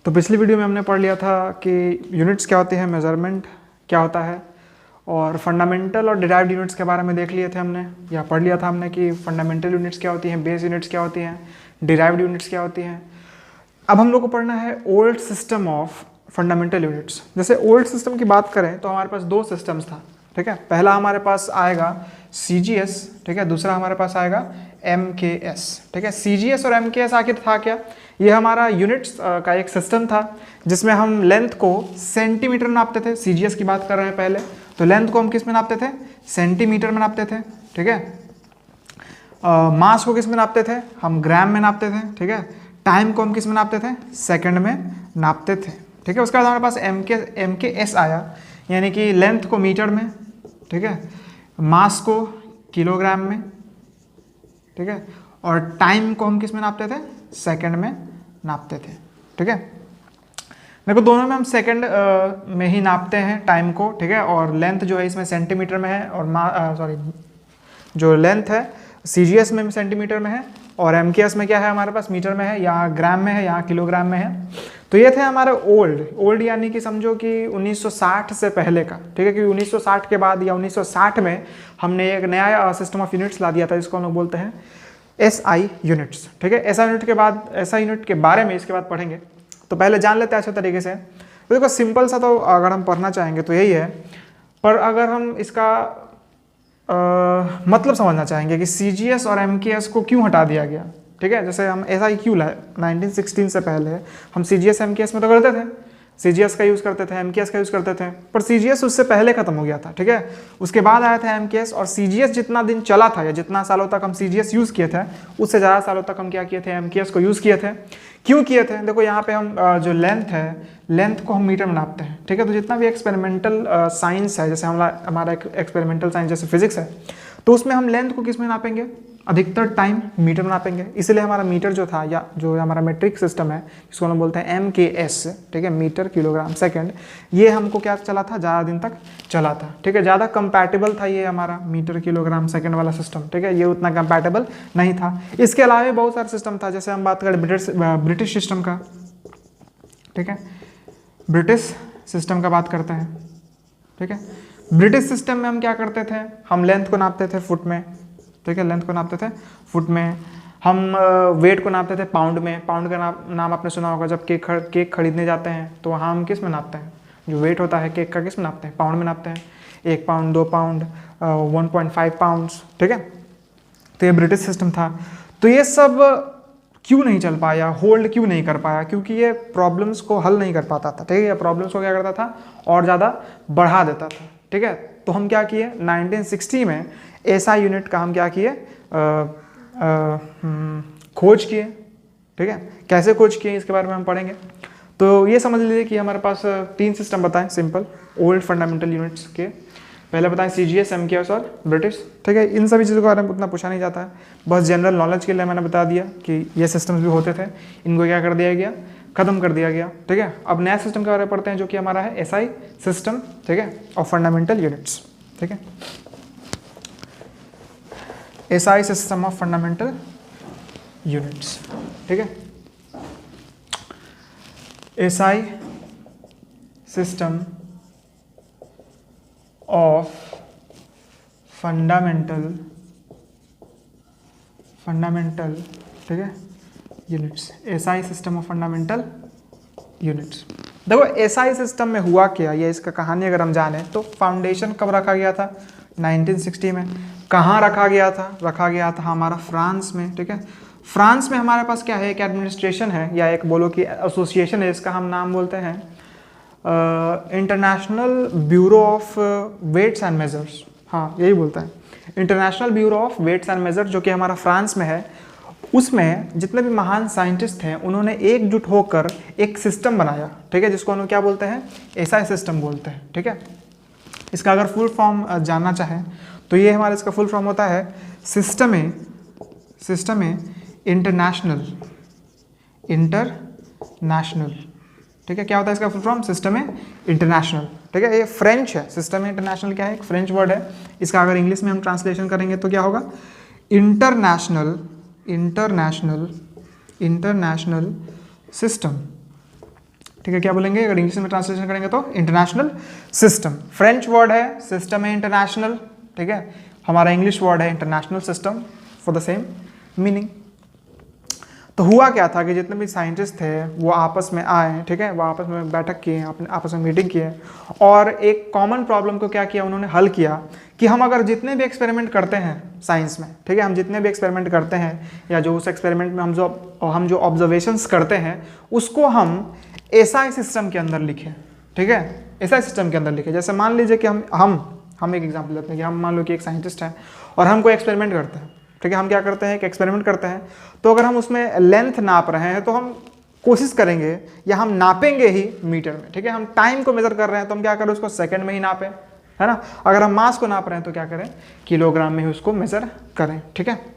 तो पिछली वीडियो में हमने पढ़ लिया था कि यूनिट्स क्या होती है, मेजरमेंट क्या होता है, और फंडामेंटल और डिराइव्ड यूनिट्स के बारे में देख लिए थे हमने, या पढ़ लिया था हमने कि फंडामेंटल यूनिट्स क्या होती हैं, बेस यूनिट्स क्या होती हैं, डिराइव्ड यूनिट्स क्या होती हैं। अब हम लोग को पढ़ना है old system of fundamental units. जैसे ओल्ड सिस्टम की बात करें तो हमारे पास दो सिस्टम्स था, ठीक है। पहला हमारे पास आएगा CGS, ठीक है, दूसरा हमारे पास आएगा MKS, ठीक है। CGS और MKS आखिर था क्या? ये हमारा यूनिट्स का एक सिस्टम था जिसमें हम लेंथ को सेंटीमीटर में नापते थे। CGS की बात कर रहे हैं पहले, तो लेंथ को हम किस में नापते थे? सेंटीमीटर में नापते थे, ठीक है। मास को किस में नापते थे? हम ग्राम में नापते थे, ठीक है। टाइम को हम किस में नापते थे? सेकंड में नापते थे, ठीक है। उसके बाद हमारे पास MKS आया, यानी कि लेंथ को मीटर में, ठीक है, मास को किलोग्राम में, ठीक है, और टाइम को हम किस में नापते थे? सेकंड में नापते थे, ठीक है। देखो दोनों में हम सेकंड में ही नापते हैं टाइम को, ठीक है। और लेंथ जो है इसमें सेंटीमीटर में है, और जो लेंथ है CGS में सेंटीमीटर में है, और MKS में क्या है हमारे पास? मीटर में है, या ग्राम में है, या किलोग्राम में है। तो ये थे हमारे ओल्ड यानी कि समझो कि 1960 से पहले का, ठीक है। क्योंकि 1960 के बाद या 1960 में हमने एक नया सिस्टम ऑफ यूनिट्स ला दिया था जिसको हम लोग बोलते हैं SI यूनिट्स, ठीक है। SI यूनिट के बाद, SI यूनिट के बारे में इसके बाद पढ़ेंगे, तो पहले जान लेते हैं अच्छे तरीके से। तो देखो सिंपल सा तो अगर हम पढ़ना चाहेंगे तो यही है, पर अगर हम इसका मतलब समझना चाहेंगे कि CGS और MKS को क्यों हटा दिया गया, ठीक है। जैसे हम SI क्यों लाए? 1916 से पहले हम CGS MKS में तो करते थे, CGS का यूज़ करते थे, MKS का यूज़ करते थे, पर CGS उससे पहले ख़त्म हो गया था, ठीक है। उसके बाद आया था MKS, और CGS जितना दिन चला था या जितना सालों तक हम CGS यूज़ किए थे उससे ज़्यादा सालों तक हम क्या किए थे? MKS को यूज़ किए थे। क्यों किए थे? देखो यहाँ पे हम जो लेंथ है, लेंथ को हम मीटर में नापते हैं, ठीक है। तो जितना भी एक्सपेरिमेंटल साइंस है, जैसे हमारा एक्सपेरिमेंटल साइंस जैसे फिजिक्स है, तो उसमें हम लेंथ को किस में नापेंगे? अधिकतर टाइम मीटर में नापेंगे। इसलिए हमारा मीटर जो था, या जो हमारा मेट्रिक सिस्टम है जिसको हम बोलते हैं MKS, ठीक है, मीटर किलोग्राम सेकंड, ये हमको क्या चला था? ज़्यादा दिन तक चला था, ठीक है। ज़्यादा कंपैटिबल था ये हमारा मीटर किलोग्राम सेकंड वाला सिस्टम, ठीक है। ये उतना कंपैटिबल नहीं था। इसके अलावा बहुत सारा सिस्टम था, जैसे हम बात करें ब्रिटिश सिस्टम का, ठीक है। ब्रिटिश सिस्टम का बात करते हैं, ठीक है। ब्रिटिश सिस्टम में हम क्या करते थे? हम लेंथ को नापते थे फुट में, ठीक है, लेंथ को नापते थे फुट में। हम वेट को नापते थे पाउंड में। पाउंड का नाम आपने सुना होगा, जब केक खरीदने जाते हैं तो वहाँ हम किस में नापते हैं? जो वेट होता है केक का किस में नापते हैं? पाउंड में नापते हैं। 1 पाउंड, 2 पाउंड, 1.5 पाउंड्स, ठीक है। तो ये ब्रिटिश सिस्टम था। तो ये सब क्यों नहीं चल पाया, होल्ड क्यों नहीं कर पाया? क्योंकि ये प्रॉब्लम्स को हल नहीं कर पाता था, ठीक है। ये प्रॉब्लम्स को क्या करता था? और ज़्यादा बढ़ा देता था, ठीक है। तो हम क्या किए? 1960 में SI यूनिट का हम क्या किए? खोज किए, ठीक है। कैसे खोज किए इसके बारे में हम पढ़ेंगे। तो ये समझ लीजिए कि हमारे पास 3 सिस्टम बताएं सिंपल ओल्ड फंडामेंटल यूनिट्स के। पहले बताएं CGS, MKS और ब्रिटिश, ठीक है। इन सभी चीज़ों के बारे में उतना पूछा नहीं जाता है, बस जनरल नॉलेज के लिए मैंने बता दिया कि ये सिस्टम्स भी होते थे, इनको क्या कर दिया गया? ख़त्म कर दिया गया, ठीक है। अब नया सिस्टम के बारे में पढ़ते हैं जो कि हमारा है SI सिस्टम, ठीक है, ऑफ फंडामेंटल यूनिट्स, ठीक है। SI system of fundamental units, ठीक है। SI सिस्टम ऑफ फंडामेंटल, ठीक है, units. SI system of fundamental units. देखो SI सिस्टम में हुआ क्या, ये इसका कहानी अगर हम जाने तो फाउंडेशन कब रखा गया था? 1960 में। कहाँ रखा गया था? रखा गया था हमारा फ्रांस में, ठीक है। फ्रांस में हमारे पास क्या है? एक एडमिनिस्ट्रेशन है, या एक बोलो कि एसोसिएशन है, इसका हम नाम बोलते हैं international bureau of weights and measures. हाँ, यही बोलता है, international bureau of weights and measures, जो कि हमारा फ्रांस में है। उसमें जितने भी महान साइंटिस्ट हैं उन्होंने एकजुट होकर एक सिस्टम बनाया, ठीक है, जिसको हम लोग क्या बोलते हैं? SI सिस्टम बोलते हैं, ठीक है। इसका अगर फुल फॉर्म जानना चाहें तो ये हमारा इसका फुल फॉर्म होता है सिस्टम इंटरनेशनल, ठीक है। क्या होता है इसका फुल फॉर्म? सिस्टम इंटरनेशनल, ठीक है। ये फ्रेंच है, सिस्टम इंटरनेशनल क्या है? एक फ्रेंच वर्ड है। इसका अगर इंग्लिश में हम ट्रांसलेशन करेंगे तो क्या होगा? इंटरनेशनल सिस्टम ठीक है, क्या बोलेंगे अगर इंग्लिश में ट्रांसलेशन करेंगे तो इंटरनेशनल सिस्टम। फ्रेंच वर्ड है, सिस्टम है इंटरनेशनल, ठीक है, हमारा इंग्लिश वर्ड है international system for the same meaning. तो हुआ क्या था कि जितने भी साइंटिस्ट थे वो आपस में आए, ठीक है, वो आपस में बैठक किए, अपने आपस में मीटिंग किए और एक कॉमन प्रॉब्लम को क्या किया उन्होंने हल किया कि हम अगर जितने भी एक्सपेरिमेंट करते हैं साइंस में, ठीक है, हम जितने भी एक्सपेरिमेंट करते हैं या जो उस एक्सपेरिमेंट में हम जो ऑब्जर्वेशंस करते हैं उसको हम एसआई सिस्टम के अंदर लिखें, ठीक है, एसआई सिस्टम के अंदर लिखें। जैसे मान लीजिए कि हम एक एग्जाम्पल लेते हैं कि हम मान लो कि एक साइंटिस्ट है और हम कोई एक्सपेरिमेंट करते हैं, ठीक है, हम क्या करते हैं कि एक्सपेरिमेंट करते हैं, तो अगर हम उसमें लेंथ नाप रहे हैं तो हम कोशिश करेंगे या हम नापेंगे ही मीटर में, ठीक है, हम टाइम को मेजर कर रहे हैं तो हम क्या करें उसको सेकंड में ही नापें, है ना। अगर हम मास को नाप रहे हैं तो क्या करें किलोग्राम में ही उसको मेजर करें, ठीक है।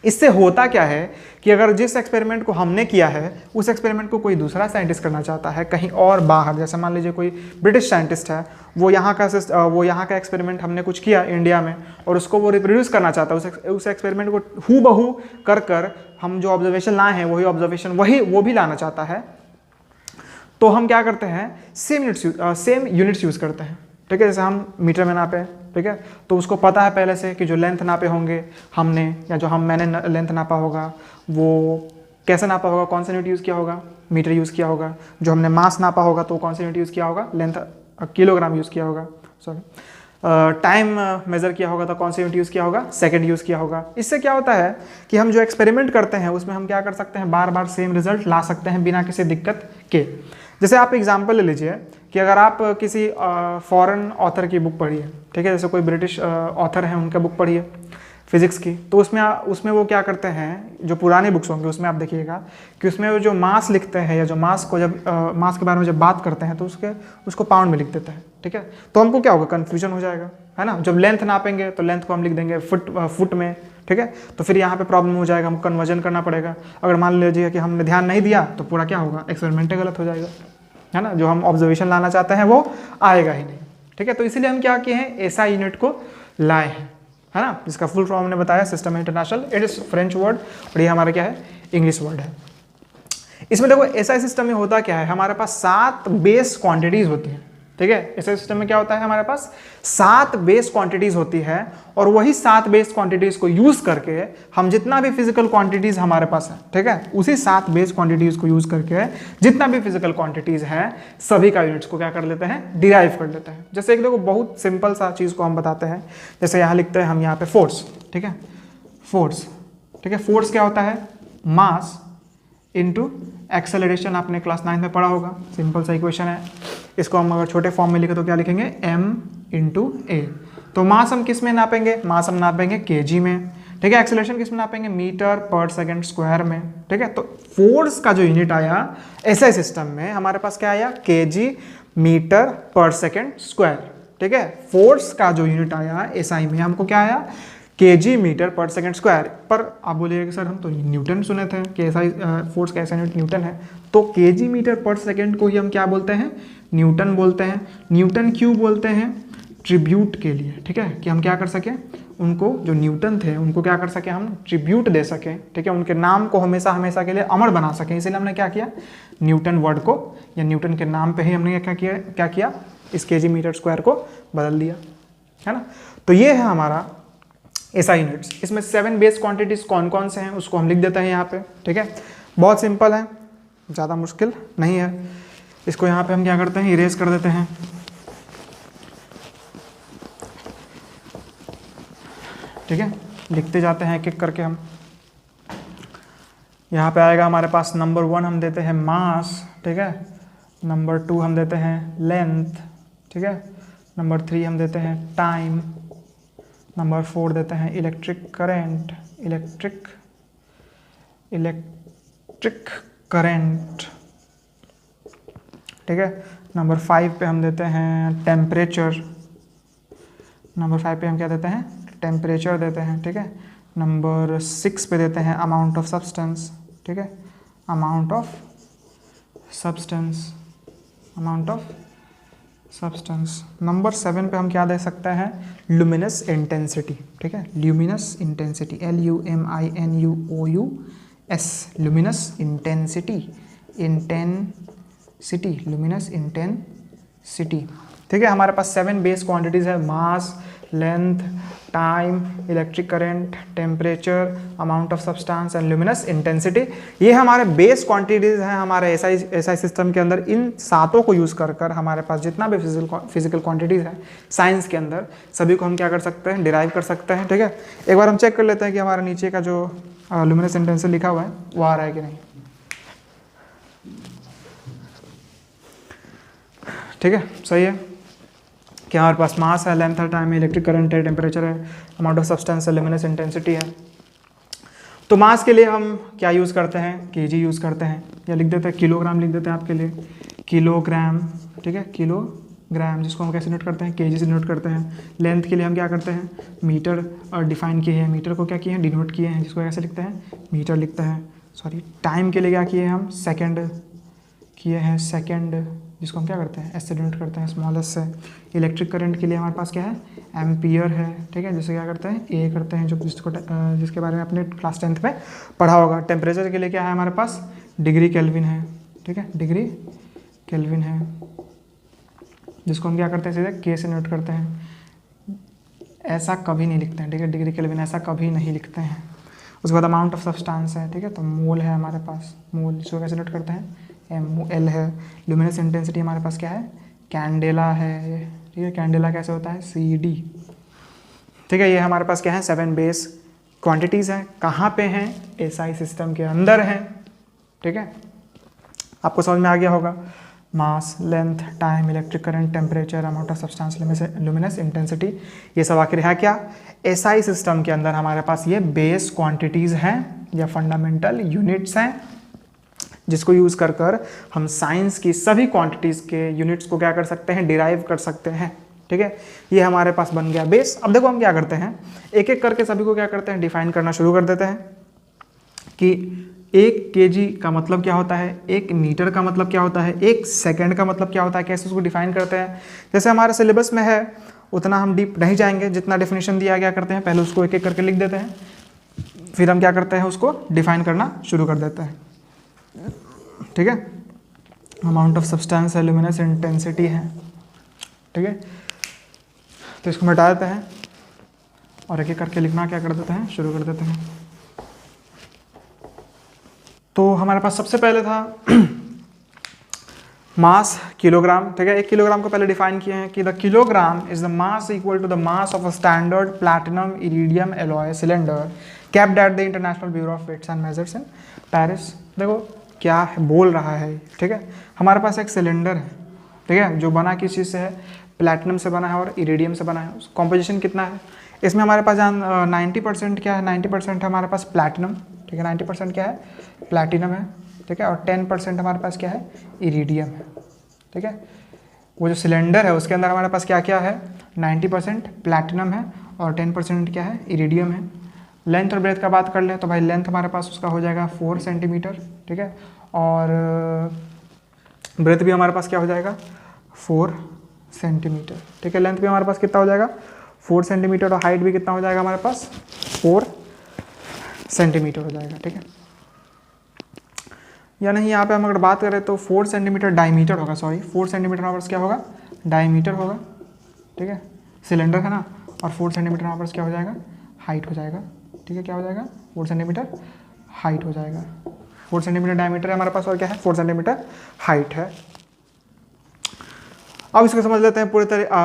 इससे होता क्या है कि अगर जिस एक्सपेरिमेंट को हमने किया है उस एक्सपेरिमेंट को कोई दूसरा साइंटिस्ट करना चाहता है कहीं और बाहर, जैसे मान लीजिए कोई ब्रिटिश साइंटिस्ट है, वो यहाँ का एक्सपेरिमेंट हमने कुछ किया इंडिया में और उसको वो रिप्रोड्यूस करना चाहता है, उस एक्सपेरिमेंट को हूबहू कर हम जो ऑब्जर्वेशन लाए हैं वही ऑब्जर्वेशन वो भी लाना चाहता है, तो हम क्या करते हैं सेम यूनिट्स यूज़ करते हैं, ठीक है। जैसे हम मीटर में नापे, ठीक है, तो उसको पता है पहले से कि जो लेंथ नापे होंगे हमने या जो मैंने लेंथ नापा होगा वो कैसे नापा होगा, कौन सा यूनिट यूज़ किया होगा, मीटर यूज़ किया होगा। जो हमने मास नापा होगा तो कौन सा यूनिट यूज़ किया होगा, लेंथ किलोग्राम यूज़ किया होगा, सॉरी टाइम मेज़र किया होगा तो कौन सा यूनिट यूज़ किया होगा, सेकंड यूज़ किया होगा। इससे क्या होता है कि हम जो एक्सपेरिमेंट करते हैं उसमें हम क्या कर सकते हैं, बार बार सेम रिजल्ट ला सकते हैं बिना किसी दिक्कत के। जैसे आप एग्जाम्पल ले लीजिए कि अगर आप किसी फॉरेन ऑथर की बुक पढ़िए, ठीक है, जैसे कोई ब्रिटिश ऑथर हैं उनका बुक पढ़िए फिजिक्स की, तो उसमें वो क्या करते हैं, जो पुरानी बुक्स होंगी उसमें आप देखिएगा कि उसमें वो जो मास लिखते हैं या जो मास को जब मास के बारे में जब बात करते हैं तो उसको पाउंड में लिख देते हैं, ठीक है। तो हमको क्या होगा, कन्फ्यूजन हो जाएगा, है ना। जब लेंथ नापेंगे तो लेंथ को हम लिख देंगे फुट में, ठीक है, तो फिर यहाँ पे प्रॉब्लम हो जाएगा, हमको कन्वर्जन करना पड़ेगा। अगर मान लीजिए कि हमने ध्यान नहीं दिया तो पूरा क्या होगा, एक्सपेरिमेंट गलत हो जाएगा, है ना, जो हम ऑब्जर्वेशन लाना चाहते हैं वो आएगा ही नहीं, ठीक है। तो इसीलिए हम क्या किए हैं, ऐसा यूनिट को लाए हैं, है ना, जिसका फुल फॉर्म हमने बताया system international, it is French word और ये हमारा क्या है, इंग्लिश वर्ड है। इसमें देखो एसआई सिस्टम में होता क्या है, हमारे पास 7 बेस क्वांटिटीज होती हैं, ठीक है। एसआई सिस्टम में क्या होता है, हमारे पास 7 बेस क्वांटिटीज होती है और वही 7 बेस क्वांटिटीज को यूज करके हम जितना भी फिजिकल क्वांटिटीज हमारे पास है, ठीक है, उसी 7 बेस क्वांटिटीज को यूज करके जितना भी फिजिकल क्वांटिटीज है सभी का यूनिट्स को क्या कर लेते हैं, डिराइव कर लेते हैं। जैसे एक देखो बहुत सिंपल सा चीज को हम बताते हैं, जैसे यहाँ लिखते हैं हम यहाँ पे फोर्स, ठीक है, फोर्स, ठीक है। फोर्स क्या होता है, मास इनटू एक्सेलरेशन, आपने क्लास 9 में पढ़ा होगा, सिंपल सा इक्वेशन है। इसको हम अगर छोटे फॉर्म में लिखे तो क्या लिखेंगे, m इंटू ए। तो मास हम किस में नापेंगे, मास हम नापेंगे केजी में, ठीक है। एक्सेलरेशन किस में नापेंगे, मीटर पर सेकंड स्क्वायर में, ठीक है। तो फोर्स का जो यूनिट आया एसआई सिस्टम में हमारे पास क्या आया, केजी मीटर पर सेकंड स्क्वायर, ठीक है। फोर्स का जो यूनिट आया एसआई में हमको क्या आया, केजी मीटर पर सेकंड स्क्वायर। पर आप बोलिएगा सर हम तो न्यूटन सुने थे कि ऐसा फोर्स का ऐसा यूनिट न्यूटन है, तो केजी मीटर पर सेकंड को ही हम क्या बोलते हैं, न्यूटन बोलते हैं। न्यूटन क्यों बोलते हैं, ट्रिब्यूट के लिए, ठीक है, कि हम क्या कर सकें, उनको जो न्यूटन थे उनको क्या कर सके, हम ट्रिब्यूट दे सकें, ठीक है, उनके नाम को हमेशा हमेशा के लिए अमर बना सकें। इसलिए हमने क्या किया, न्यूटन वर्ड को या न्यूटन के नाम पे ही हमने क्या किया, इस केजी मीटर स्क्वायर को बदल दिया, है ना। तो ये है हमारा एसआई यूनिट्स। इसमें 7 बेस क्वांटिटीज कौन कौन से हैं उसको हम लिख देते हैं यहाँ पे, ठीक है, बहुत सिंपल है, ज़्यादा मुश्किल नहीं है। इसको यहाँ पे हम क्या करते हैं, इरेज कर देते हैं, ठीक है, लिखते जाते हैं एक एक करके। हम यहाँ पे आएगा हमारे पास नंबर 1 हम देते हैं मास, ठीक है, नंबर 2 हम देते हैं लेंथ, ठीक है, नंबर 3 हम देते हैं टाइम, नंबर 4 देते हैं इलेक्ट्रिक करंट, इलेक्ट्रिक करंट, ठीक है। नंबर 5 पे हम देते हैं टेम्परेचर, नंबर 5 पे हम क्या देते हैं, टेम्परेचर देते हैं, ठीक है। नंबर 6 पे देते हैं अमाउंट ऑफ सब्सटेंस, ठीक है, amount of substance, amount of substance. Number 7 पे हम क्या दे सकते हैं, लुमिनस इंटेंसिटी, ठीक है, luminous intensity, LUMINUOUS, luminous intensity, intensity, city, luminous intensity. ठीक है, हमारे पास 7 बेस क्वांटिटीज है, mass, length, time, electric current, temperature, amount of substance and luminous intensity. ये हमारे बेस क्वांटिटीज हैं हमारे एसआई सिस्टम के अंदर। इन सातों को यूज कर कर हमारे पास जितना भी फिजिकल क्वांटिटीज है साइंस के अंदर, सभी को हम क्या कर सकते हैं, डिराइव कर सकते हैं। ठीक है, एक बार हम चेक कर लेते हैं कि हमारे नीचे का जो लुमिनस इंटेंसिटी लिखा हुआ है वो आ रहा है कि नहीं। ठीक है, सही है कि हमारे पास मास है, लेंथ है, टाइम है, इलेक्ट्रिक करंट है, टेम्परेचर है, अमाउंट ऑफ सब्सटेंस है, लुमिनस इंटेंसिटी है। तो मास के लिए हम क्या यूज़ करते हैं, केजी यूज़ करते हैं, या लिख देते हैं किलोग्राम, लिख देते हैं आपके लिए किलोग्राम। ठीक है, किलोग्राम, जिसको हम कैसे नोट करते हैं, केजी से नोट करते हैं। लेंथ के लिए हम क्या करते हैं, मीटर और डिफाइन किए हैं, मीटर को क्या किए हैं, डिनोट किए हैं, जिसको कैसे लिखते हैं, मीटर लिखते हैं। सॉरी, टाइम के लिए क्या किए हैं हम, सेकेंड किए हैं, सेकेंड, जिसको हम क्या करते हैं, एस से डिनोट करते हैं, स्मॉल एस से। इलेक्ट्रिक करंट के लिए हमारे पास क्या है, एम्पियर है। ठीक है, जिसे क्या करते हैं, ए करते हैं, जो जिसके बारे में अपने क्लास 10th में पढ़ा होगा। टेम्परेचर के लिए क्या है हमारे पास, डिग्री केल्विन है। ठीक है, डिग्री केल्विन है, जिसको हम क्या करते हैं, सीधे के से नोट करते हैं, ऐसा कभी नहीं लिखते हैं। ठीक है, डिग्री केल्विन ऐसा कभी नहीं लिखते हैं। उसके बाद अमाउंट ऑफ सब्सटेंस है। ठीक है, तो मोल है हमारे पास, मोल, जिसको कैसे नोट करते हैं, MOL है। लुमिनस इंटेंसिटी हमारे पास क्या है, कैंडेला है। ठीक है, कैंडेला कैसे होता है, CD। ठीक है, ये हमारे पास क्या है, 7 बेस क्वांटिटीज़ हैं। कहाँ पे हैं, SI सिस्टम के अंदर हैं। ठीक है, आपको समझ में आ गया होगा। Mass, length, time, electric current, temperature, amount of substance, luminous intensity, ये सब आखिर है क्या, SI सिस्टम के अंदर हमारे पास ये बेस क्वांटिटीज़ हैं या फंडामेंटल यूनिट्स हैं, जिसको यूज़ कर कर हम साइंस की सभी क्वांटिटीज़ के यूनिट्स को क्या कर सकते हैं, डिराइव कर सकते हैं। ठीक है, ये हमारे पास बन गया बेस। अब देखो हम क्या करते हैं, एक एक करके सभी को क्या करते हैं, डिफाइन करना शुरू कर देते हैं कि 1 kg का मतलब क्या होता है, 1 मीटर का मतलब क्या होता है, 1 सेकेंड का मतलब क्या होता है, कैसे उसको डिफाइन करते हैं। जैसे हमारे सिलेबस में है उतना हम डीप नहीं जाएंगे, जितना डेफिनेशन दिया गया करते हैं, पहले उसको एक एक करके लिख देते हैं, फिर हम क्या करते हैं, उसको डिफाइन करना शुरू कर देते हैं। ठीक है, अमाउंट ऑफ सब्सटेंस है, लुमिनस इंटेंसिटी है। ठीक है, तो इसको मिटा देते हैं और एक एक करके लिखना क्या कर देते हैं, शुरू कर देते हैं। तो हमारे पास सबसे पहले था मास, किलोग्राम। ठीक है, 1 किलोग्राम को पहले डिफाइन किए हैं कि the kilogram is the mass equal to the mass of a standard platinum iridium alloy cylinder kept at the international bureau of weights and measures in Paris. देखो क्या है, बोल रहा है। ठीक है, हमारे पास एक सिलेंडर है। ठीक है, जो बना किस चीज़ से है, प्लैटिनम से बना है और इरिडियम से बना है। कॉम्पोजिशन कितना है इसमें हमारे पास, 90% क्या है, 90% है हमारे पास प्लैटिनम। ठीक है, 90% क्या है, प्लैटिनम है। ठीक है, और 10% हमारे पास क्या है, इरिडियम है। ठीक है, वो जो सिलेंडर है उसके अंदर हमारे पास क्या क्या है, 90% प्लैटिनम है और 10% क्या है, इरिडियम है। लेंथ और ब्रेथ का बात कर लें तो भाई लेंथ हमारे पास उसका हो जाएगा 4 सेंटीमीटर। ठीक है, और ब्रेथ भी हमारे पास क्या हो जाएगा, 4 सेंटीमीटर। ठीक है, लेंथ भी हमारे पास कितना हो जाएगा, 4 सेंटीमीटर, और हाइट भी कितना हो जाएगा हमारे पास, 4 सेंटीमीटर हो जाएगा। ठीक है, या नहीं, यहाँ पे हम अगर बात करें तो 4 सेंटीमीटर डायमीटर होगा, सॉरी 4 सेंटीमीटर हमारे पास क्या होगा, डायमीटर होगा। ठीक है, सिलेंडर है ना, और 4 सेंटीमीटर हमारे पास क्या हो जाएगा, हाइट हो जाएगा। ठीक है, क्या हो जाएगा, 4 सेंटीमीटर हाइट हो जाएगा। 4 सेंटीमीटर डायमीटर है हमारे पास और क्या है, 4 सेंटीमीटर हाइट है। अब इसको समझ लेते हैं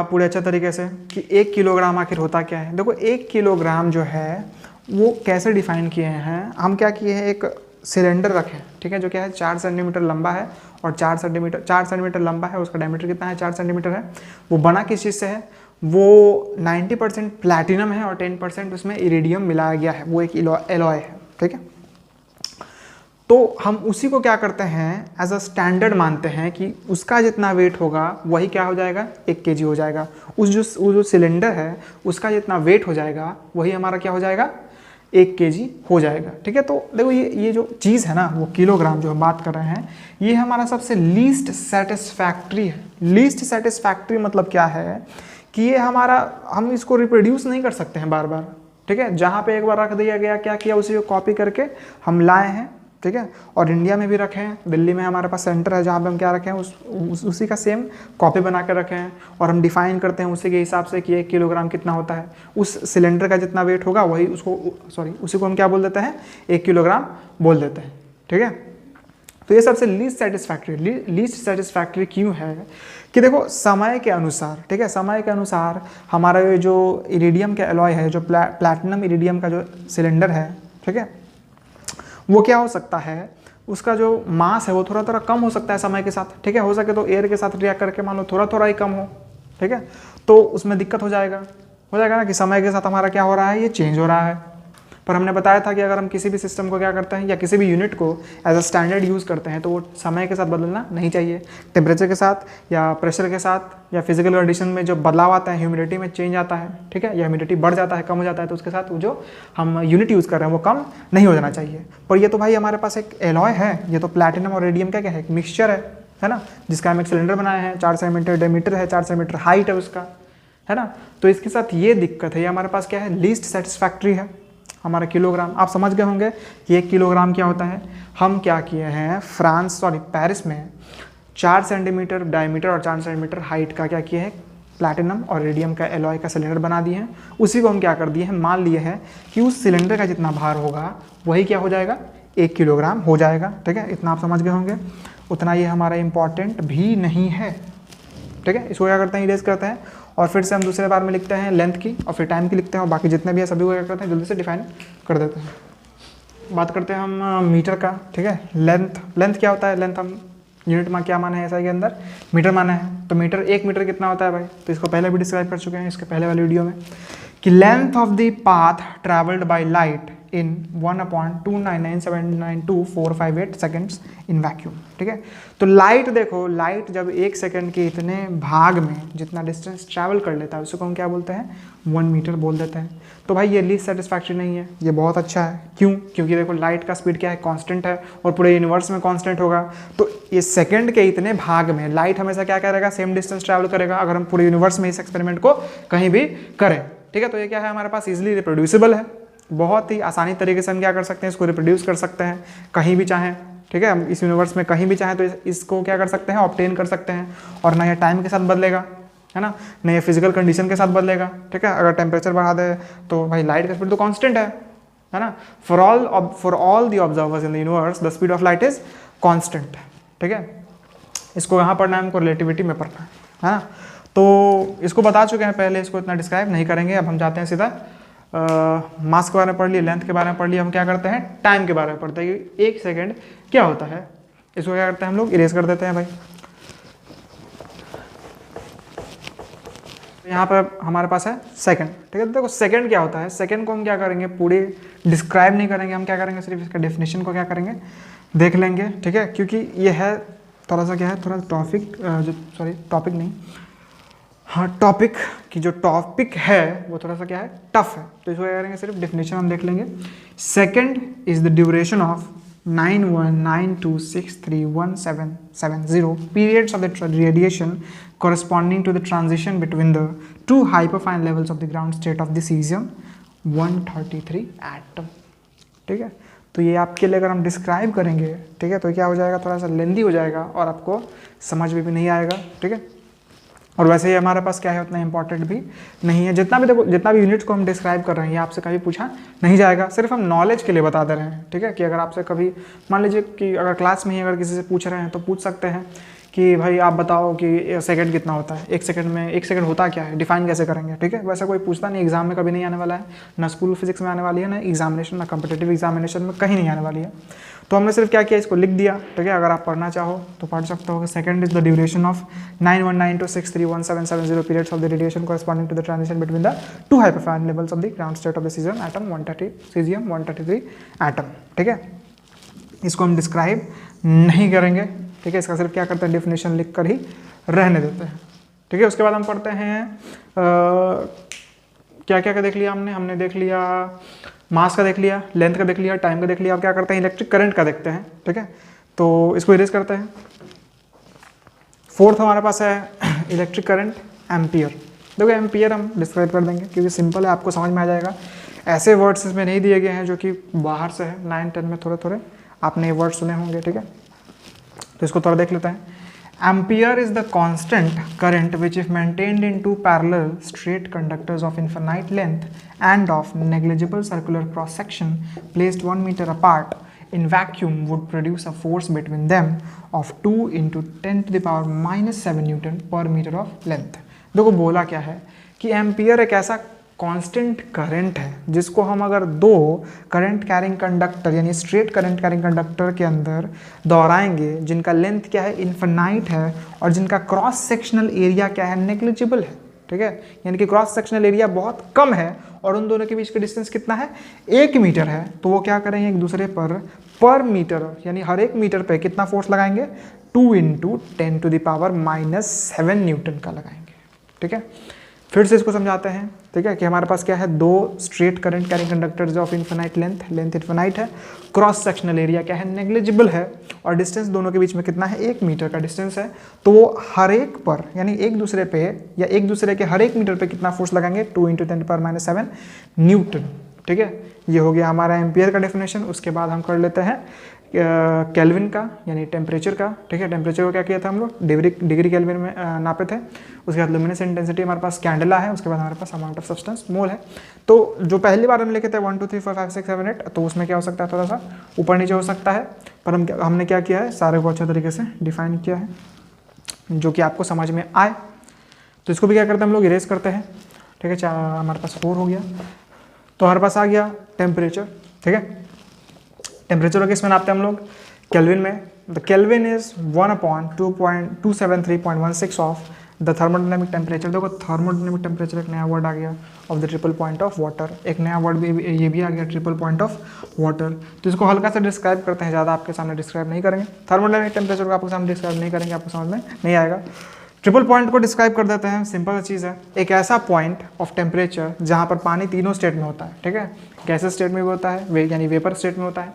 पूरे अच्छे तरीके से कि 1 किलोग्राम आखिर होता क्या है। देखो 1 किलोग्राम जो है वो कैसे डिफाइन किए हैं, हम क्या किए हैं, एक सिलेंडर रखें। ठीक है, जो क्या है, 4 सेंटीमीटर लंबा है और 4 सेंटीमीटर लंबा है, उसका डायमीटर कितना है, 4 सेंटीमीटर है। वो बना किस चीज़ से है, वो 90% प्लैटिनम है और 10% उसमें इरिडियम मिलाया गया है, वो एक एलॉय है। ठीक है, तो हम उसी को क्या करते हैं, एज अ स्टैंडर्ड मानते हैं कि उसका जितना वेट होगा वही क्या हो जाएगा, 1 kg हो जाएगा। वो जो सिलेंडर है उसका जितना वेट हो जाएगा वही हमारा क्या हो जाएगा, 1 kg हो जाएगा। ठीक है, तो देखो ये जो चीज़ है ना, वो किलोग्राम जो हम बात कर रहे हैं, ये हमारा सबसे लीस्ट सेटिस्फैक्ट्री है। लीस्ट सेटिस्फैक्ट्री मतलब क्या है कि ये हमारा, हम इसको रिप्रोड्यूस नहीं कर सकते हैं बार बार। ठीक है, जहाँ पे एक बार रख दिया गया, क्या किया, उसी को कॉपी करके हम लाए हैं, ठीक है। और इंडिया में भी रखे हैं, दिल्ली में हमारे पास सेंटर है जहाँ पे हम क्या रखे हैं उसी का सेम कॉपी बना कर रखे हैं और हम डिफाइन करते हैं उसी के हिसाब से कि 1 किलोग्राम कितना होता है। उस सिलेंडर का जितना वेट होगा वही उसी को हम क्या बोल देते हैं 1 किलोग्राम बोल देते हैं, ठीक है। तो ये सबसे लीस्ट सेटिस्फैक्ट्री क्यों है कि देखो समय के अनुसार, ठीक है, समय के अनुसार हमारा ये जो इरिडियम का एलॉय है, जो प्लैटिनम इरिडियम का जो सिलेंडर है, ठीक है, वो क्या हो सकता है, उसका जो मास है वो थोड़ा थोड़ा कम हो सकता है समय के साथ, ठीक है। हो सके तो एयर के साथ रिएक्ट करके मान लो थोड़ा थोड़ा ही कम हो, ठीक है, तो उसमें दिक्कत हो जाएगा ना कि समय के साथ हमारा क्या हो रहा है, ये चेंज हो रहा है। पर हमने बताया था कि अगर हम किसी भी सिस्टम को क्या करते हैं या किसी भी यूनिट को एज अ स्टैंडर्ड यूज़ करते हैं तो वो समय के साथ बदलना नहीं चाहिए। टेम्परेचर के साथ या प्रेशर के साथ या फिजिकल कंडीशन में जो बदलाव आता है, ह्यूमिडिटी में चेंज आता है, ठीक है, या ह्यूमिडिटी बढ़ जाता है, कम हो जाता है, तो उसके साथ वो जो हम यूनिट यूज़ कर रहे हैं वो कम नहीं हो जाना चाहिए। पर ये तो भाई हमारे पास एक एलॉय है, ये तो प्लैटिनम और रेडियम का क्या है, एक मिक्सचर है ना, जिसका हम एक सिलेंडर बनाए हैं, 4 सेंटीमीटर डायमीटर है, 4 सेंटीमीटर हाइट है उसका, है ना। तो इसके साथ ये दिक्कत है, ये हमारे पास क्या है, लीस्ट सेटिस्फैक्ट्री है हमारा किलोग्राम। आप समझ गए होंगे कि 1 किलोग्राम क्या होता है। हम क्या किए हैं, पेरिस में 4 सेंटीमीटर डायमीटर और 4 सेंटीमीटर हाइट का क्या किए हैं, प्लैटिनम और रेडियम का एलॉय का सिलेंडर बना दिए हैं। उसी को हम क्या कर दिए हैं, मान लिए हैं कि उस सिलेंडर का जितना भार होगा वही क्या हो जाएगा, 1 किलोग्राम हो जाएगा, ठीक है। इतना आप समझ गए होंगे। उतना ये हमारा इंपॉर्टेंट भी नहीं है, ठीक है। इसको क्या करते हैं, इरेज करते हैं और फिर से हम दूसरे बार में लिखते हैं लेंथ की और फिर टाइम की लिखते हैं और बाकी जितने भी है सभी को क्या करते हैं, जल्दी से डिफाइन कर देते हैं। बात करते हैं हम मीटर का, ठीक है। लेंथ क्या होता है, लेंथ हम यूनिट में क्या माना है, ऐसा के अंदर मीटर माना है। तो मीटर 1 मीटर कितना होता है भाई, तो इसको पहले भी डिस्क्राइब कर चुके हैं इसके पहले वाले वीडियो में कि length of the path travelled by light in 1/299792458 seconds in vacuum, ठीक है। तो लाइट देखो, लाइट जब 1 सेकेंड के इतने भाग में जितना डिस्टेंस ट्रैवल कर लेता है उसको हम क्या बोलते हैं, 1 मीटर बोल देते हैं। तो भाई ये लीस्ट सेटिस्फैक्ट्री नहीं है, ये बहुत अच्छा है। क्यों, क्योंकि देखो लाइट का स्पीड क्या है, कांस्टेंट है और पूरे यूनिवर्स में कांस्टेंट होगा। तो ये सेकंड के इतने भाग में लाइट हमेशा क्या करेगा, सेम डिस्टेंस ट्रैवल करेगा अगर हम पूरे यूनिवर्स में इस एक्सपेरिमेंट को कहीं भी करें, ठीक है। तो ये क्या है, हमारे पास इजिली रिप्रोड्यूसिबल है, बहुत ही आसानी तरीके से हम क्या कर सकते हैं, इसको रिप्रोड्यूस कर सकते हैं कहीं भी चाहें, ठीक है। हम इस यूनिवर्स में कहीं भी चाहें तो इसको क्या कर सकते हैं, ऑब्टेन कर सकते हैं। और ना ये टाइम के साथ बदलेगा, है ना, नहीं ये फिजिकल कंडीशन के साथ बदलेगा, ठीक है। अगर टेम्परेचर बढ़ा दे तो भाई लाइट का स्पीड तो कांस्टेंट है ना। For all the observers in the universe the speed of light is constant, ठीक है। इसको यहाँ पढ़ना है हमको, रिलेटिविटी में पढ़ना है ना। तो इसको बता चुके हैं पहले, इसको इतना डिस्क्राइब नहीं करेंगे। अब हम जाते हैं सीधा मास के बारे में पढ़ लिए, लेंथ के बारे में पढ़ लिए, हम क्या करते हैं, टाइम के बारे में पढ़ते हैं कि 1 सेकेंड क्या होता है। इसको क्या करते हैं हम लोग, इरेज कर देते हैं भाई। यहाँ पर हमारे पास है सेकंड, ठीक है। देखो सेकंड क्या होता है, सेकंड को हम क्या करेंगे, पूरे डिस्क्राइब नहीं करेंगे, हम क्या करेंगे, सिर्फ इसका डेफिनेशन को क्या करेंगे, देख लेंगे, ठीक है। क्योंकि ये है थोड़ा सा क्या है, थोड़ा टॉपिक नहीं, हाँ टॉपिक की जो टॉपिक है वो थोड़ा सा क्या है, टफ है। तो इसको क्या करेंगे, सिर्फ डेफिनेशन हम देख लेंगे। Second is the duration of 9192631770 periods of the radiation corresponding to the transition between the two hyperfine levels of the ground state of the cesium-133 atom, ठीक है। तो ये आपके लिए अगर हम डिस्क्राइब करेंगे, ठीक है, तो क्या हो जाएगा, थोड़ा सा लेंदी हो जाएगा और आपको समझ में भी नहीं आएगा, ठीक है। और वैसे ही हमारे पास क्या है, उतना इंपॉर्टेंट भी नहीं है। जितना भी यूनिट्स को हम डिस्क्राइब कर रहे हैं ये आपसे कभी पूछा नहीं जाएगा, सिर्फ हम नॉलेज के लिए बता दे रहे हैं, ठीक है। कि अगर आपसे कभी मान लीजिए कि अगर क्लास में ही अगर किसी से पूछ रहे हैं तो पूछ सकते हैं कि भाई आप बताओ कि सेकंड कितना होता है, 1 सेकंड में 1 सेकंड होता क्या है, डिफाइन कैसे करेंगे, ठीक है। वैसे कोई पूछता नहीं, एग्जाम में कभी नहीं आने वाला है, ना स्कूल फिजिक्स में आने वाली है, ना एग्जामिनेशन, ना कॉम्पिटिटिव एग्जामिनेशन में कहीं नहीं आने वाली है। तो हमने सिर्फ क्या किया, इसको लिख दिया, ठीक है। अगर आप पढ़ना चाहो तो पढ़ सकते हो। Second is the duration of 9192631770 periods of the radiation corresponding to the transition between the two hyperfine levels of the ground state of the cesium-133 atom, ठीक है। इसको हम डिस्क्राइब नहीं करेंगे, ठीक है। इसका सिर्फ क्या करते हैं, डेफिनेशन लिख कर ही रहने देते हैं, ठीक है। उसके बाद हम पढ़ते हैं क्या क्या देख लिया हमने देख लिया मास का, देख लिया लेंथ का, देख लिया टाइम का, देख लिया। अब क्या करते हैं, इलेक्ट्रिक करंट का देखते हैं, ठीक है। तो इसको इरेज करते हैं। फोर्थ हमारे पास है इलेक्ट्रिक करंट, एम्पियर। देखो एम्पियर हम डिस्क्राइब कर देंगे क्योंकि सिंपल है, आपको समझ में आ जाएगा। ऐसे वर्ड्स इसमें नहीं दिए गए हैं जो कि बाहर से है, 9-10 में थोड़े थोड़े आपने ये वर्ड सुने होंगे, ठीक है। तो इसको थोड़ा देख लेते हैं। Ampere is the constant current which if maintained in two parallel straight conductors of infinite length and of negligible circular cross section placed 1 metre apart in vacuum would produce a force between them of 2 into 10 to the power minus 7 Newton per meter of length। देखो बोला क्या है कि ampere एक ऐसा constant current है जिसको हम अगर दो करंट कैरिंग कंडक्टर यानी स्ट्रेट करंट कैरिंग कंडक्टर के अंदर दोहराएंगे, जिनका लेंथ क्या है, इनफाइनाइट है, और जिनका क्रॉस सेक्शनल एरिया क्या है, नेग्लिजिबल है, ठीक है, यानी कि क्रॉस सेक्शनल एरिया बहुत कम है, और उन दोनों के बीच का डिस्टेंस कितना है, 1 मीटर है। तो वो क्या करेंगे, एक दूसरे पर मीटर यानी हर एक मीटर पे कितना फोर्स लगाएंगे, 2 into 10 to the power minus 7 Newton का लगाएंगे, ठीक है। फिर से इसको समझाते हैं, ठीक है, कि हमारे पास क्या है, दो straight current carrying conductors of infinite length infinite है, क्रॉस सेक्शनल एरिया क्या है, नेग्लिजिबल है, और डिस्टेंस दोनों के बीच में कितना है, 1 मीटर का डिस्टेंस है। तो वो हर एक पर यानी एक दूसरे पे या एक दूसरे के हर एक मीटर पे कितना फोर्स लगाएंगे, 2 into 10 to the power minus 7 Newton, ठीक है। ये हो गया हमारा एम्पियर का डेफिनेशन। उसके बाद हम कर लेते हैं केल्विन का यानी टेम्परेचर का, ठीक है। टेम्परेचर को क्या किया था हम लोग, डिग्री केल्विन में नापे थे। उसके बाद लुमिनस इंटेंसिटी हमारे पास कैंडला है, उसके बाद हमारे पास अमाउंट ऑफ सब्सटेंस मोल है। तो जो पहली बार हम लिखे थे 1 2 3 4 5 6 7 8, तो उसमें क्या हो सकता है, थोड़ा सा ऊपर नीचे हो सकता है, पर हमने क्या किया है, सारे को अच्छे तरीके से डिफाइन किया है जो कि आपको समझ में आए। तो इसको भी क्या करते हैं हम लोग, इरेज करते हैं, ठीक है। हमारे पास 4 हो गया, तो हमारे पास आ गया टेम्परेचर, ठीक है। टेम्परेचर को किस में नापते हैं हम लोग, केल्विन में। The kelvin is 1/273.16 of the thermodynamic temperature. देखो थर्मोडायनेमिक टेम्परेचर एक नया वर्ड आ गया of the triple point of water, एक नया वर्ड भी ये भी आ गया, ट्रिपल पॉइंट ऑफ वाटर। तो इसको हल्का सा डिस्क्राइब करते हैं, ज़्यादा आपके सामने डिस्क्राइब नहीं करेंगे। थर्मोडायनेमिक टेम्परेचर को आपके सामने डिस्क्राइब नहीं करेंगे, आपको समझ में नहीं आएगा। ट्रिपल पॉइंट को डिस्क्राइब कर देते हैं, सिंपल चीज़ है, एक ऐसा पॉइंट ऑफ टेम्परेचर जहाँ पर पानी तीनों स्टेट में होता है, ठीक है। गैसेस स्टेट में भी होता है, यानी वेपर स्टेट में होता है,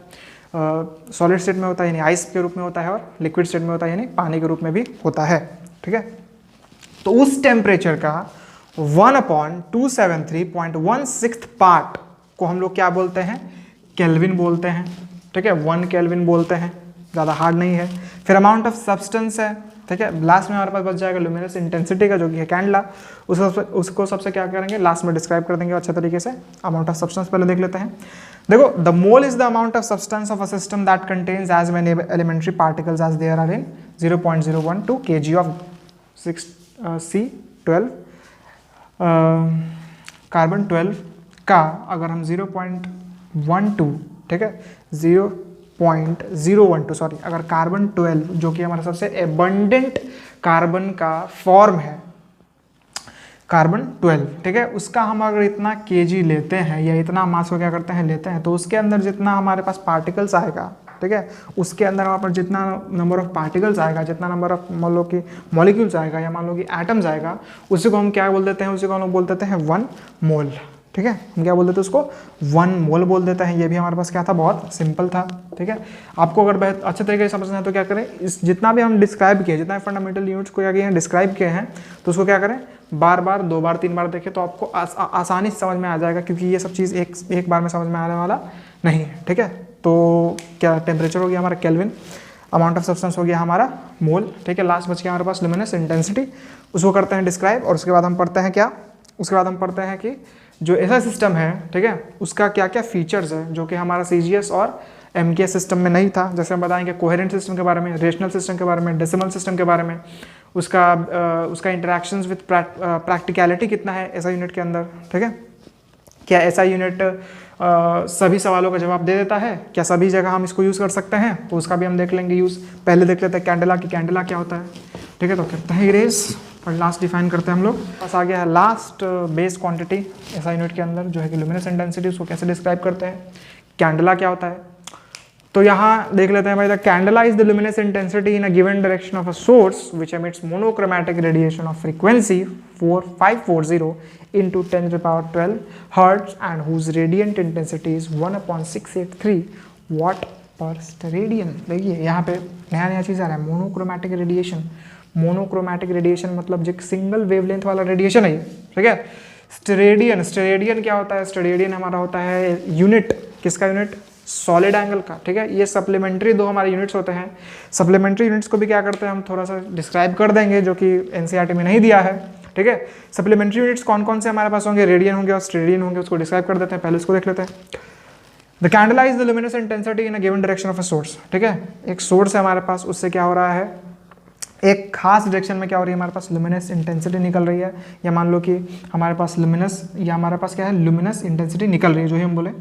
सॉलिड स्टेट में होता है यानी आइस के रूप में होता है, और लिक्विड स्टेट में होता है यानी पानी के रूप में भी होता है, ठीक है। तो उस टेम्परेचर का 1/273.16 पार्ट को हम लोग क्या बोलते हैं, केल्विन बोलते हैं, ठीक है। 1 केल्विन बोलते हैं, ज़्यादा हार्ड नहीं है। फिर अमाउंट ऑफ सब्सटेंस है, ठीक है। लास्ट में हमारे पास बच जाएगा लुमिनस इंटेंसिटी का, जो कि है कैंडला। उसको सबसे क्या करेंगे, लास्ट में डिस्क्राइब कर देंगे अच्छे तरीके से। अमाउंट ऑफ सब्सटेंस पहले देख लेते हैं। देखो, the mole is the amount of substance of a system that contains as many elementary particles as there are in 0.012 kg of C12 carbon 12 का अगर हम 0.12, ठीक है, 0.012 सॉरी, अगर कार्बन 12 जो कि हमारा सबसे एबंडेंट कार्बन का फॉर्म है, कार्बन 12, ठीक है, उसका हम अगर इतना केजी लेते हैं या इतना मास को क्या करते हैं, लेते हैं, तो उसके अंदर जितना हमारे पास पार्टिकल्स आएगा, ठीक है, उसके अंदर वहाँ पर जितना नंबर ऑफ पार्टिकल्स आएगा, जितना नंबर ऑफ मान लो कि मॉलिक्यूल्स आएगा या मान लो कि एटम्स आएगा, उसी को हम क्या बोल देते हैं, उसी को हम लोग बोल देते हैं 1 मोल, ठीक है। हम क्या बोल देते हैं उसको, 1 मोल बोल देते हैं। ये भी हमारे पास क्या था, बहुत सिंपल था, ठीक है। आपको अगर बहुत अच्छे तरीके से समझना है तो क्या करें, इस जितना भी हम डिस्क्राइब किए, जितना फंडामेंटल यूनिट्स को क्या किए हैं, डिस्क्राइब किए हैं, तो उसको क्या करें, बार बार 2 बार 3 बार देखें तो आपको आसानी से समझ में आ जाएगा, क्योंकि ये सब चीज़ एक बार में समझ में आने वाला नहीं है, ठीक है। तो क्या टेम्परेचर हो गया हमारा केल्विन, अमाउंट ऑफ सब्सटेंस हो गया हमारा मोल, ठीक है। लास्ट बच गया हमारे पास लुमिनस इंटेंसिटी, उसको करते हैं डिस्क्राइब। और उसके बाद हम पढ़ते हैं क्या, उसके बाद हम पढ़ते हैं कि जो ऐसा सिस्टम है, ठीक है, उसका क्या क्या फीचर्स है जो कि हमारा CGS और MKS सिस्टम में नहीं था। जैसे हम बताएंगे कोहेरेंट सिस्टम के बारे में, रेशनल सिस्टम के बारे में, डेसिमल सिस्टम के बारे में, उसका इंटरेक्शंस विद प्रैक्टिकलिटी कितना है ऐसा यूनिट के अंदर, ठीक है। क्या ऐसा यूनिट सभी सवालों का जवाब दे देता है, क्या सभी जगह हम इसको यूज़ कर सकते हैं, तो उसका भी हम देख लेंगे यूज़। पहले देख लेते हैं कैंडला की, कैंडला क्या होता है, ठीक है। तो करते हैं इरेज और लास्ट डिफाइन करते हैं हम लोग। बस आ गया है लास्ट बेस क्वांटिटी ऐसा यूनिट के अंदर, जो है कि लुमिनस इंटेंसिटी, उसको कैसे डिस्क्राइब करते हैं, कैंडला क्या होता है। तो यहाँ देख लेते हैं भाई, the candela is the luminous intensity in a given direction of a source which emits monochromatic radiation of frequency 4540 into 10 to the power 12 hertz and whose radiant intensity is 1/683 watt per steradian। देखिए यहाँ पे नया नया चीज़ आ रहा है, monochromatic radiation. Monochromatic radiation मतलब जो single wavelength वाला रेडिएशन है ये, ठीक है। स्टेरेडियन, स्टेरेडियन क्या होता है, स्टेरेडियन हमारा होता है यूनिट, किसका यूनिट, सॉलिड एंगल का, ठीक है। ये सप्लीमेंट्री दो हमारे यूनिट्स होते हैं। सप्लीमेंट्री यूनिट्स को भी क्या करते हैं हम थोड़ा सा डिस्क्राइब कर देंगे, जो कि एनसीईआरटी में नहीं दिया है, ठीक है। सप्लीमेंट्री यूनिट्स कौन कौन से हमारे पास होंगे, रेडियन होंगे और स्टेरेडियन होंगे, उसको डिस्क्राइब कर देते हैं। पहले उसको देख लेते हैं। The candela is the luminous intensity in a given direction of a source, ठीक है। एक सोर्स है हमारे पास, उससे क्या हो रहा है, एक खास डायरेक्शन में क्या हो रही है, हमारे पास लुमिनस इंटेंसिटी निकल रही है, या मान लो कि हमारे पास लुमिनस, या हमारे पास क्या है, लुमिनस इंटेंसिटी निकल रही है, जो ही हम बोले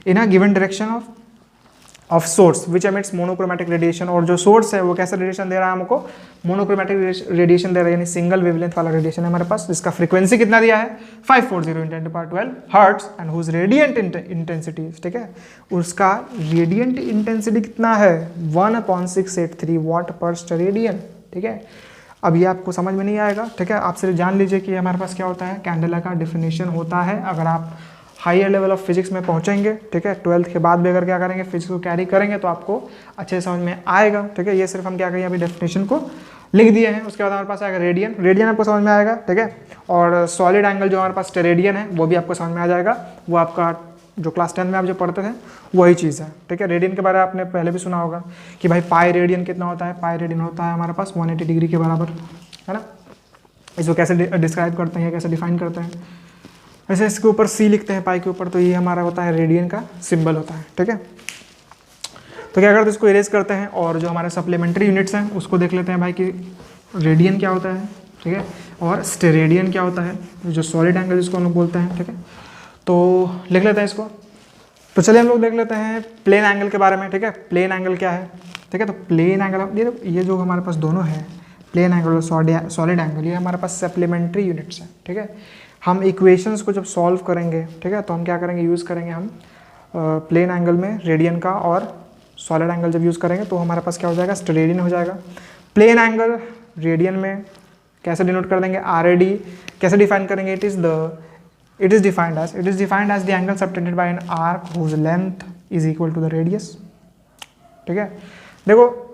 in a given direction of source which emits monochromatic radiation. और जो सोर्स है वो कैसा रेडिएशन दे रहा है हमको, मोनोक्रोमैटिक रेडिएशन दे रहा है, यानी सिंगल वेवलेंथ वाला रेडिएशन है हमारे पास, जिसका फ्रीक्वेंसी कितना दिया है 540 × 10⁻12 hertz and whose radiant intensity, ठीक है, उसका रेडिएंट इंटेंसिटी कितना है 1/683 वाट पर स्टेरेडियन, ठीक है। अब ये आपको समझ में नहीं आएगा, ठीक है। आप सिर्फ जान लीजिए कि हमारे पास क्या होता है, कैंडेला का डिफिनेशन होता है। अगर आप हायर लेवल ऑफ फिजिक्स में पहुंचेंगे, ठीक है, 12th के बाद भी अगर क्या करेंगे, फिजिक्स को कैरी करेंगे, तो आपको अच्छे से समझ में आएगा, ठीक है। ये सिर्फ हम क्या करेंगे, अभी डेफिनेशन को लिख दिए हैं। उसके बाद हमारे पास आएगा रेडियन, रेडियन आपको समझ में आएगा, ठीक है। और सॉलिड एंगल जो हमारे पास स्टेरेडियन है वो भी आपको समझ में आ जाएगा, वो आपका जो क्लास 10 में आप जो पढ़ते थे वही चीज़ है, ठीक है। रेडियन के बारे में आपने पहले भी सुना होगा कि भाई पाई रेडियन कितना होता है, पाई रेडियन होता है हमारे पास 180 डिग्री के बराबर, है ना। इसको कैसे डिस्क्राइब करते हैं, कैसे डिफाइन करते हैं, वैसे इसके ऊपर सी लिखते हैं पाई के ऊपर, तो ये हमारा होता है रेडियन का सिंबल होता है, ठीक है। तो क्या करते हैं, इसको इरेज करते हैं, और जो हमारे सप्लीमेंट्री यूनिट्स हैं उसको देख लेते हैं भाई कि रेडियन क्या होता है, ठीक है, और स्टेरेडियन क्या होता है, जो सॉलिड एंगल जिसको हम लोग बोलते हैं, ठीक है। तो लिख लेते हैं इसको। तो चलिए हम लोग देख लेते हैं प्लेन एंगल के बारे में, ठीक है। प्लेन एंगल क्या है, ठीक है। तो प्लेन एंगल, ये जो हमारे पास दोनों है, प्लेन एंगल और सॉलिड एंगल, ये हमारे पास सप्लीमेंट्री यूनिट्स हैं, ठीक है। हम इक्वेशंस को जब सॉल्व करेंगे, ठीक है, तो हम क्या करेंगे, यूज़ करेंगे हम प्लेन एंगल में रेडियन का, और सॉलिड एंगल जब यूज़ करेंगे तो हमारे पास क्या हो जाएगा, स्टेरेडियन हो जाएगा। प्लेन एंगल रेडियन में कैसे डिनोट कर देंगे, RAD। कैसे डिफाइन करेंगे, it is defined as the angle subtended by an arc whose length is equal to the radius, ठीक है। देखो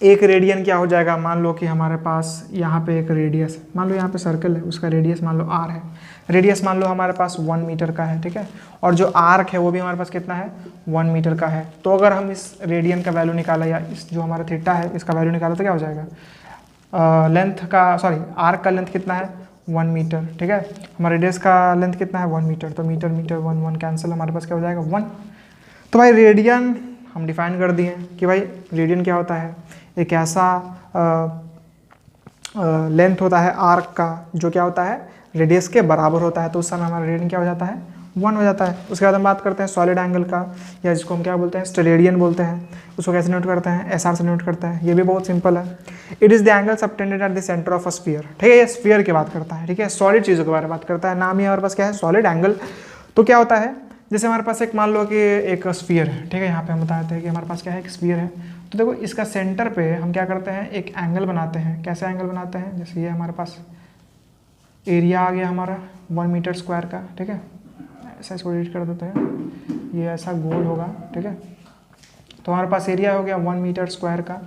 एक रेडियन क्या हो जाएगा, मान लो कि हमारे पास यहाँ पे एक रेडियस, मान लो यहाँ पे सर्कल है, उसका रेडियस मान लो r है, रेडियस मान लो हमारे पास 1 मीटर का है, ठीक है। और जो आर्क है वो भी हमारे पास कितना है, 1 मीटर का है। तो अगर हम इस रेडियन का वैल्यू निकाला, या इस जो हमारा थीटा है इसका वैल्यू निकाला, तो क्या हो जाएगा, आर्क का लेंथ कितना है 1 मीटर, ठीक है। हमारे रेडियस का लेंथ कितना है 1 मीटर, तो मीटर मीटर 1 1 कैंसिल, हमारे पास क्या हो जाएगा 1। तो भाई रेडियन हम डिफाइन कर दिए कि भाई रेडियन क्या होता है, एक ऐसा लेंथ होता है आर्क का जो क्या होता है, रेडियस के बराबर होता है। तो उस समय हमारा रेडियन क्या हो जाता है, 1 हो जाता है। उसके बाद हम बात करते हैं सॉलिड एंगल का, या जिसको हम क्या बोलते हैं, स्टेरेडियन बोलते हैं। उसको कैसे नोट करते हैं, SR से नोट करते हैं। ये भी बहुत सिंपल है। It is the angle subtended at the centre of a sphere, ठीक है। ये स्फीयर की बात करता है, ठीक है, सॉलिड चीज़ों के बारे में बात करता है। नाम ही हमारे पास क्या है, सॉलिड एंगल। तो क्या होता है, जैसे हमारे पास एक मान लो कि एक स्फीयर है, ठीक है। यहाँ पे हम बताते हैं कि हमारे पास क्या है, एक स्फीयर है। तो देखो इसका सेंटर पे हम क्या करते हैं, एक एंगल बनाते हैं। कैसे एंगल बनाते हैं, जैसे ये हमारे पास एरिया आ गया हमारा 1 मीटर स्क्वायर का, ठीक है। ऐसा इसको एडिट कर देते हैं, ये ऐसा गोल होगा, ठीक है। तो हमारे पास एरिया हो गया 1 मीटर स्क्वायर का।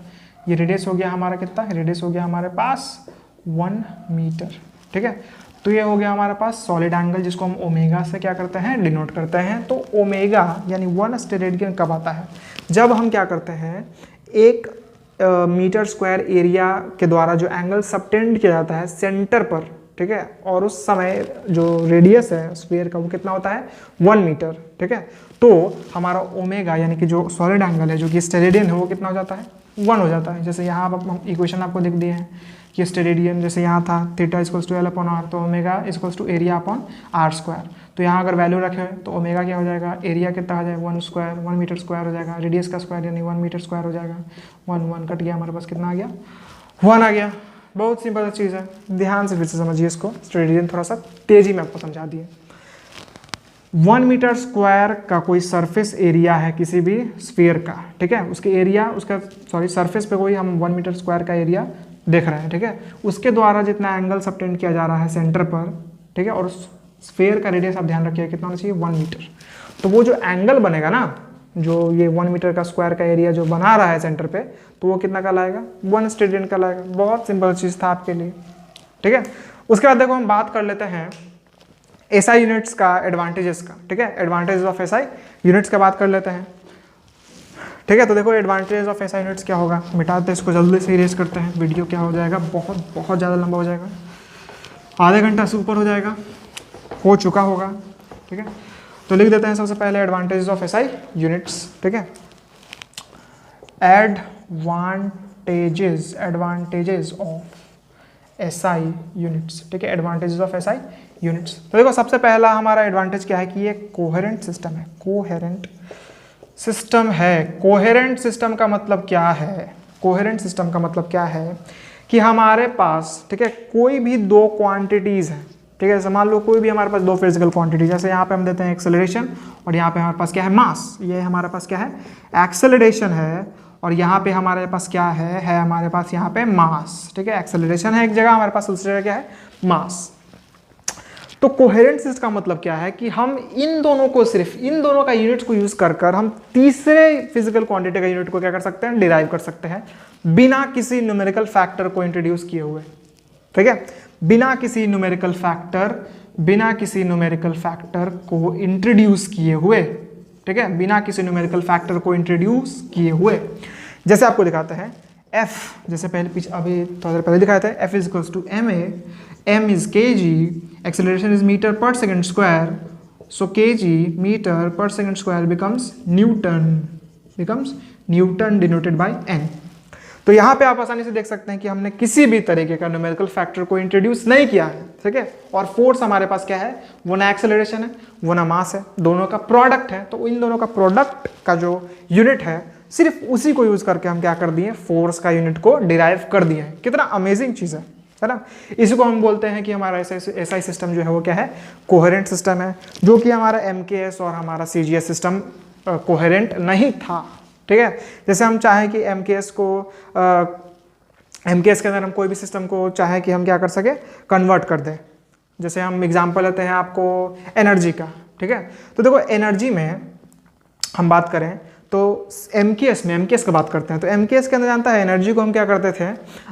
ये रेडियस हो गया हमारा कितना, रेडियस हो गया हमारे पास 1 मीटर, ठीक है। तो ये हो गया हमारे पास सॉलिड एंगल, जिसको हम ओमेगा से क्या करते हैं, डिनोट करते हैं। तो ओमेगा यानी 1 स्टेरेडियन कब आता है, जब हम क्या करते हैं, एक मीटर स्क्वायर एरिया के द्वारा जो एंगल सबटेंड किया जाता है सेंटर पर, ठीक है। और उस समय जो रेडियस है स्फीयर का वो कितना होता है, 1 मीटर, ठीक है। तो हमारा ओमेगा यानी कि जो सॉलिड एंगल है, जो कि स्टेरेडियन है, वो कितना हो जाता है, 1 हो जाता है। जैसे यहाँ आप इक्वेशन आपको लिख दिए हैं कि स्टेरेडियन, जैसे यहाँ था थीटा इक्वल्स टू L/R, तो omega equals to area upon R²। तो यहाँ अगर वैल्यू रखे तो ओमेगा क्या हो जाएगा, एरिया कितना हो जाएगा 1 मीटर स्क्वायर हो जाएगा, रेडियस का स्क्वायर यानी 1 मीटर स्क्वायर हो जाएगा। 1 कट गया, हमारे पास कितना आ गया, 1 आ गया। बहुत सिंपल चीज़ है, ध्यान से फिर से समझिए इसको। स्टेरेडियन थोड़ा सा तेजी में आपको समझा दिए। 1 मीटर स्क्वायर का कोई सरफेस एरिया है किसी भी स्फीयर का, ठीक है। उसके एरिया सरफेस पे कोई हम 1 मीटर स्क्वायर का एरिया देख रहे हैं, ठीक है। उसके द्वारा जितना एंगल सबटेंड किया जा रहा है सेंटर पर, ठीक है, और स्फीयर का रेडियस आप ध्यान रखिए कितना होना चाहिए, 1 मीटर। तो वो जो एंगल बनेगा ना, जो ये 1 मीटर का स्क्वायर का एरिया जो बना रहा है सेंटर पे, तो वो कितना का लाएगा, 1 स्टेरेडियन का लाएगा। बहुत सिंपल चीज़ था आपके लिए, ठीक है। उसके बाद देखो हम बात कर लेते हैं SI यूनिट्स का, एडवांटेजेस का, ठीक है। एडवांटेजेस ऑफ SI यूनिट्स का बात कर लेते हैं। ठीक है। तो देखो एडवांटेज ऑफ एसआई यूनिट्स क्या होगा, मिटाते हैं इसको, जल्दी से इरेज करते हैं, वीडियो क्या हो जाएगा, बहुत बहुत ज़्यादा लंबा हो जाएगा, आधे घंटा से ऊपर हो जाएगा, हो चुका होगा। ठीक है, तो लिख देते हैं सबसे पहले एडवांटेजेस ऑफ एसआई यूनिट्स। ठीक है, एडवांटेजेस ऑफ एसआई यूनिट्स। ठीक है, एडवांटेजेस ऑफ एसआई यूनिट्स। तो देखो सबसे पहला हमारा एडवांटेज क्या है कि ये कोहेरेंट सिस्टम है। कोहेरेंट सिस्टम है। कोहेरेंट सिस्टम का मतलब क्या है? कोहेरेंट सिस्टम का मतलब क्या है कि हमारे पास, ठीक है, कोई भी दो क्वांटिटीज है। ठीक है, जैसे मान लो कोई भी हमारे पास दो फिजिकल क्वांटिटी, जैसे यहाँ पे हम देते हैं एक्सेलरेशन और यहाँ पे हमारे पास क्या है, मास। ये हमारे पास क्या है, एक्सेलरेशन है, और यहाँ पे हमारे पास क्या है हमारे पास यहाँ पे मास। ठीक है, एक्सेलरेशन है एक जगह, हमारे पास दूसरी जगह क्या है, मास। तो कोहेरेंट सिस्टम का मतलब क्या है कि हम इन दोनों को, सिर्फ इन दोनों का यूनिट को यूज कर कर हम तीसरे फिजिकल क्वांटिटी का यूनिट को क्या कर सकते हैं, डिराइव कर सकते हैं, बिना किसी न्यूमेरिकल फैक्टर को इंट्रोड्यूस किए हुए। ठीक है, बिना किसी न्यूमेरिकल फैक्टर को इंट्रोड्यूस किए हुए। ठीक है, बिना किसी न्यूमेरिकल फैक्टर को इंट्रोड्यूस किए हुए। जैसे आपको दिखाते हैं F, जैसे पहले पीछे अभी थोड़ा देर पहले दिखाया था, F is equals to ma, m is kg, acceleration is meter per second square, so kg meter per second square becomes Newton denoted by n। तो यहाँ पे आप आसानी से देख सकते हैं कि हमने किसी भी तरीके का न्यूमेरिकल फैक्टर को इंट्रोड्यूस नहीं किया है। ठीक है, और फोर्स हमारे पास क्या है, वो ना एक्सेलरेशन है, वो ना मास है, दोनों का प्रोडक्ट है। तो इन दोनों का प्रोडक्ट का जो यूनिट है, सिर्फ उसी को यूज करके हम क्या कर दिए, फोर्स का यूनिट को डिराइव कर दिए हैं। कितना अमेजिंग चीज है ना। इसी को हम बोलते हैं कि हमारा एसआई सिस्टम जो है वो क्या है, कोहेरेंट सिस्टम है, जो कि हमारा एमकेएस और हमारा सीजीएस सिस्टम कोहेरेंट नहीं था। ठीक है, जैसे हम चाहें कि एमकेएस के अंदर हम कोई भी सिस्टम को चाहे कि हम क्या कर सके, कन्वर्ट कर दें। जैसे हम एग्जांपल लेते हैं आपको एनर्जी का। ठीक है, तो देखो एनर्जी में हम बात करें तो एमकेएस का बात करते हैं, तो एमकेएस के अंदर जानता है एनर्जी को हम क्या करते थे,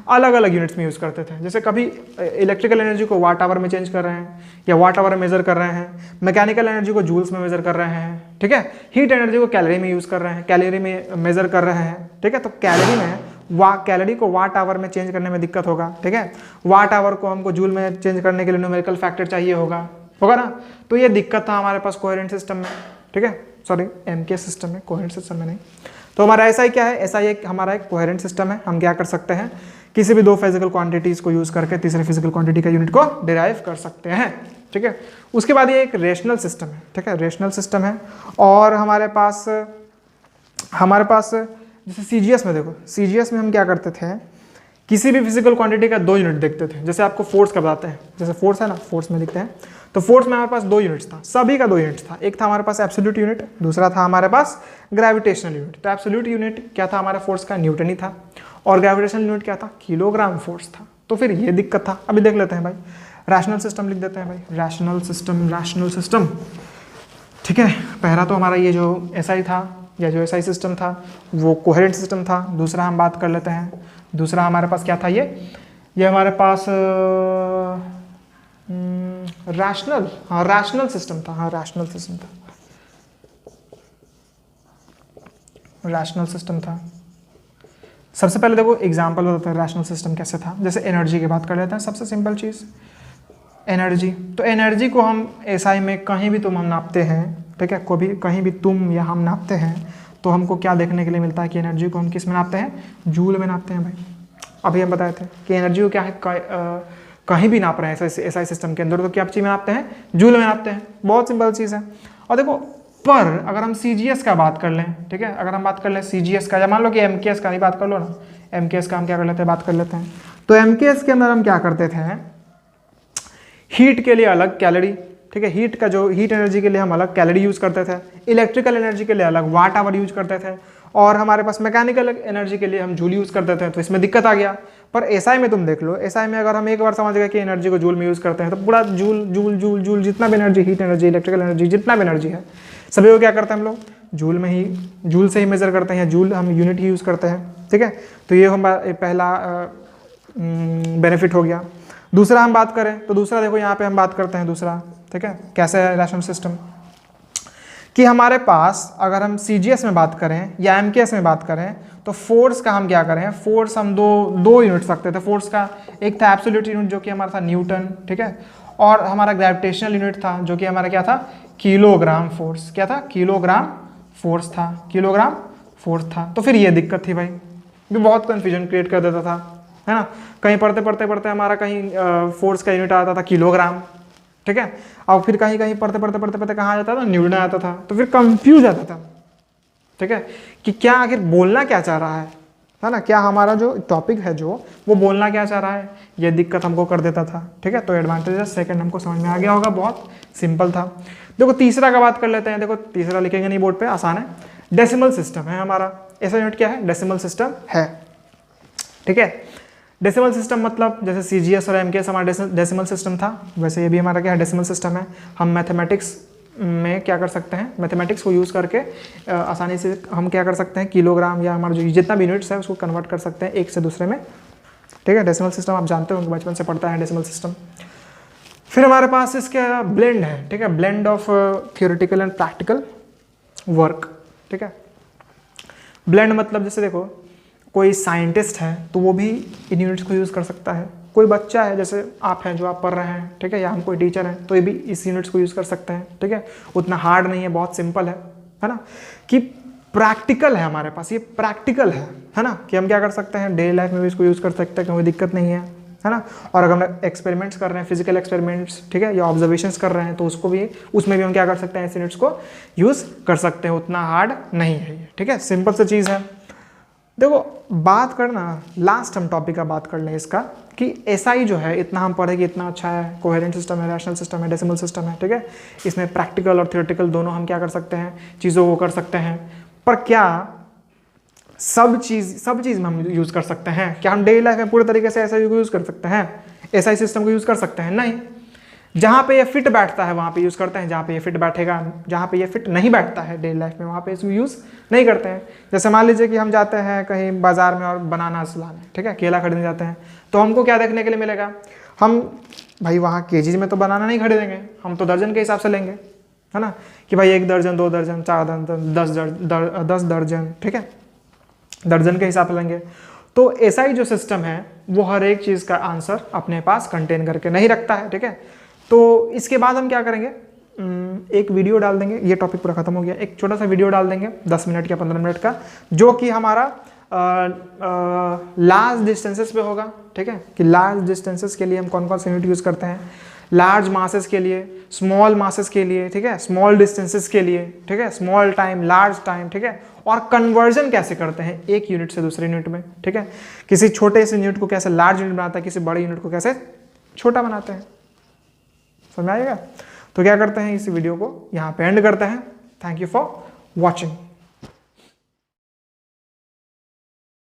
अलग अलग यूनिट्स में यूज़ करते थे। जैसे कभी इलेक्ट्रिकल एनर्जी को वाट आवर में चेंज कर रहे हैं या वाट आवर में मेजर कर रहे हैं, मैकेनिकल एनर्जी को जूल्स में मेजर कर रहे हैं। ठीक है, हीट एनर्जी को कैलोरी में यूज़ कर रहे हैं, कैलोरी में मेजर कर रहे हैं। ठीक है, तो कैलोरी को वाट आवर में चेंज करने में दिक्कत होगा। ठीक है, वाट आवर को हमको जूल में चेंज करने के लिए न्यूमेरिकल फैक्टर चाहिए होगा ना। तो ये दिक्कत था हमारे पास कोहेरेंट सिस्टम में। ठीक है, सॉरी एमकेएस सिस्टम में, कोहेरेंट सिस्टम में नहीं। तो हमारा एसआई क्या है, एसआई एक हमारा एक कोहेरेंट सिस्टम है। हम क्या कर सकते हैं, किसी भी दो फिजिकल क्वांटिटीज को यूज करके तीसरे फिजिकल क्वांटिटी का यूनिट को डिराइव कर सकते हैं। ठीक है, उसके बाद ये एक रेशनल सिस्टम है। ठीक है, रेशनल सिस्टम है। और हमारे पास जैसे सीजीएस में देखो, सीजीएस में हम क्या करते थे, किसी भी फिजिकल क्वांटिटी का दो यूनिट देखते थे। जैसे आपको फोर्स का बताते हैं, जैसे फोर्स है ना, फोर्स में लिखते हैं, तो फोर्स में हमारे पास दो यूनिट्स था, सभी का दो यूनिट्स था। एक था हमारे पास एब्सोल्यूट यूनिट, दूसरा था हमारे पास ग्रेविटेशनल यूनिट। तो एब्सोल्यूट यूनिट क्या था हमारे फोर्स का, न्यूटन ही था, और ग्रेविटेशनल यूनिट क्या था, किलोग्राम फोर्स था। तो फिर ये दिक्कत था। अभी देख लेते हैं भाई, रैशनल सिस्टम लिख देते हैं भाई, रैशनल सिस्टम। ठीक है, पहला तो हमारा ये जो एसआई था या जो एसआई सिस्टम था वो कोहेरेंट सिस्टम था। दूसरा हम बात कर लेते हैं, दूसरा हमारे पास क्या था, ये हमारे पास रैशनल सिस्टम था। रैशनल सिस्टम था। सबसे पहले देखो एग्जांपल बताते हैं रैशनल सिस्टम कैसे था। जैसे एनर्जी की बात कर लेते हैं, सबसे सिंपल चीज़ एनर्जी। तो एनर्जी को हम एसआई में कहीं भी हम नापते हैं, ठीक है, कहीं भी तुम या हम नापते हैं, तो हमको क्या देखने के लिए मिलता है कि एनर्जी को हम किस में नापते हैं, जूल में नापते हैं भाई। अभी हम बताए थे कि एनर्जी को क्या है, कहीं भी नाप रहे हैं एसआई सिस्टम के अंदर, तो क्या चीज़ में नापते हैं, जूल में नापते हैं। बहुत सिंपल चीज़ है। और देखो पर अगर हम सीजीएस का बात कर लें, ठीक है, अगर हम बात कर लें सीजीएस का, या मान लो कि एमकेएस का ही बात कर लो ना, एमकेएस का हम क्या कर लेते हैं, बात कर लेते हैं। तो एमकेएस के अंदर हम क्या करते थे, हीट के लिए अलग कैलोरी, ठीक है, हीट एनर्जी के लिए हम अलग कैलोरी यूज करते थे, इलेक्ट्रिकल एनर्जी के लिए अलग वाट आवर यूज करते थे, और हमारे पास मैकेनिकल एनर्जी के लिए हम जूल यूज करते थे। तो इसमें दिक्कत आ गया। पर एसआई में तुम देख लो, एसआई में अगर हम एक बार समझ गए कि एनर्जी को जूल में यूज करते हैं, तो पूरा जूल जितना भी energy, heat energy, electrical energy, जितना भी एनर्जी है, सभी को क्या करते हैं हम लोग, जूल से ही मेजर करते हैं, या जूल हम यूनिट ही यूज करते हैं। ठीक है, तो ये हम पहला बेनिफिट हो गया। दूसरा हम बात करें तो दूसरा देखो यहाँ पे हम बात करते हैं दूसरा, ठीक है, कैसे है रैशनल सिस्टम, कि हमारे पास अगर हम CGS में बात करें या MKS में बात करें तो फोर्स का हम क्या करें, फोर्स हम दो यूनिट्स रखते थे फोर्स का। एक था एब्सोल्यूट यूनिट जो कि हमारा था न्यूटन, ठीक है, और हमारा ग्रेविटेशनल यूनिट था जो कि हमारा क्या था, किलोग्राम फोर्स। क्या था, किलोग्राम फोर्स था, किलोग्राम फोर्स था। तो फिर ये दिक्कत थी भाई, भी बहुत कन्फ्यूजन क्रिएट कर देता था, है ना। कहीं पढ़ते हमारा कहीं फोर्स का यूनिट आता था किलोग्राम, ठीक है, और फिर कहीं पढ़ते कहाँ जाता था, न्यूटन आता था। तो फिर कंफ्यूज आता था, ठीक है, कि क्या आखिर बोलना क्या चाह रहा है ना, क्या हमारा जो टॉपिक है जो वो बोलना क्या चाह रहा है, ये दिक्कत हमको कर देता था, ठीक है। तो एडवांटेजेस सेकंड हमको समझ में आ गया होगा, बहुत सिंपल था। देखो तीसरा का बात कर लेते हैं। देखो तीसरा लिखेंगे नहीं बोर्ड पे, आसान है। डेसिमल सिस्टम है हमारा। ऐसा यूनिट क्या है, डेसिमल सिस्टम है, ठीक है। डेसिमल सिस्टम मतलब जैसे CGS और MKS हमारा डेसिमल सिस्टम था, वैसे ये भी हमारा क्या है, डेसिमल सिस्टम है। हम मैथमेटिक्स में क्या कर सकते हैं, मैथमेटिक्स को यूज़ करके आसानी से हम क्या कर सकते हैं, किलोग्राम या हमारा जो जितना भी यूनिट्स है उसको कन्वर्ट कर सकते हैं एक से दूसरे में, ठीक है। डेसिमल सिस्टम आप जानते होंगे, बचपन से पढ़ता है डेसिमल सिस्टम। फिर हमारे पास इसका ब्लेंड है, ठीक है, blend of theoretical and practical work, ठीक है। ब्लेंड मतलब जैसे देखो कोई साइंटिस्ट है तो वो भी इन यूनिट्स को यूज़ कर सकता है। कोई बच्चा है जैसे आप हैं जो आप पढ़ रहे हैं, ठीक है, या हम कोई टीचर हैं तो ये भी इस यूनिट्स को यूज़ कर सकते हैं, ठीक है। उतना हार्ड नहीं है, बहुत सिंपल है ना, कि प्रैक्टिकल है हमारे पास, ये प्रैक्टिकल है ना, कि हम क्या कर सकते हैं डेली लाइफ में भी इसको यूज़ कर सकते हैं, कोई दिक्कत नहीं है ना। और अगर हम एक्सपेरिमेंट्स कर रहे हैं, फिजिकल एक्सपेरिमेंट्स, ठीक है, या ऑब्जर्वेशंस कर रहे हैं तो उसको भी, उसमें भी हम क्या कर सकते हैं, इस यूनिट्स को यूज़ कर सकते हैं, उतना हार्ड नहीं है ये, ठीक है, सिंपल सी चीज़ है। देखो बात करना, लास्ट हम टॉपिक का बात कर लें इसका, कि SI जो है इतना हम पढ़े कि इतना अच्छा है, कोहेरेंट सिस्टम है, रैशनल सिस्टम है, डेसिमल सिस्टम है, ठीक है। इसमें प्रैक्टिकल और थियोरेटिकल दोनों हम क्या कर सकते हैं, चीज़ों को कर सकते हैं। पर क्या सब चीज़ में हम यूज़ कर सकते हैं? क्या हम डेली लाइफ में पूरे तरीके से SI को यूज़ कर सकते हैं, SI सिस्टम को यूज़ कर सकते हैं? नहीं। जहाँ पे ये फिट बैठता है वहाँ पे यूज़ करते हैं, जहाँ पे ये फिट बैठेगा, जहाँ पे ये फिट नहीं बैठता है डेली लाइफ में वहाँ पे इसको यूज़ नहीं करते हैं। जैसे मान लीजिए कि हम जाते हैं कहीं बाजार में और बनानास लाने, ठीक है, केला खरीदने जाते हैं, तो हमको क्या देखने के लिए मिलेगा, हम भाई वहाँ केजी में तो बनाना नहीं खरीदेंगे, हम तो दर्जन के हिसाब से लेंगे, है ना, कि भाई 1 दर्जन 2 दर्जन 4 दर्जन 10 दर्जन, ठीक है, दर्जन के हिसाब से लेंगे। तो SI जो सिस्टम है वो हर एक चीज़ का आंसर अपने पास कंटेन करके नहीं रखता है, ठीक है। तो इसके बाद हम क्या करेंगे, एक वीडियो डाल देंगे, ये टॉपिक पूरा खत्म हो गया, एक छोटा सा वीडियो डाल देंगे 10 मिनट या 15 मिनट का, जो कि हमारा लार्ज डिस्टेंसेस पे होगा, ठीक है, कि लार्ज डिस्टेंसेस के लिए हम कौन कौन से यूनिट यूज़ करते हैं, लार्ज मासेस के लिए, स्मॉल मासेस के लिए, ठीक है, स्मॉल डिस्टेंसेस के लिए, ठीक है, स्मॉल टाइम, लार्ज टाइम, ठीक है, और कन्वर्जन कैसे करते हैं एक यूनिट से दूसरे यूनिट में, ठीक है, किसी छोटे से यूनिट को कैसे लार्ज यूनिट बनाता है, किसी बड़े यूनिट को कैसे छोटा बनाते हैं, समझ में आएगा। तो क्या करते हैं, इस वीडियो को यहाँ पे एंड करते हैं। Thank you for watching.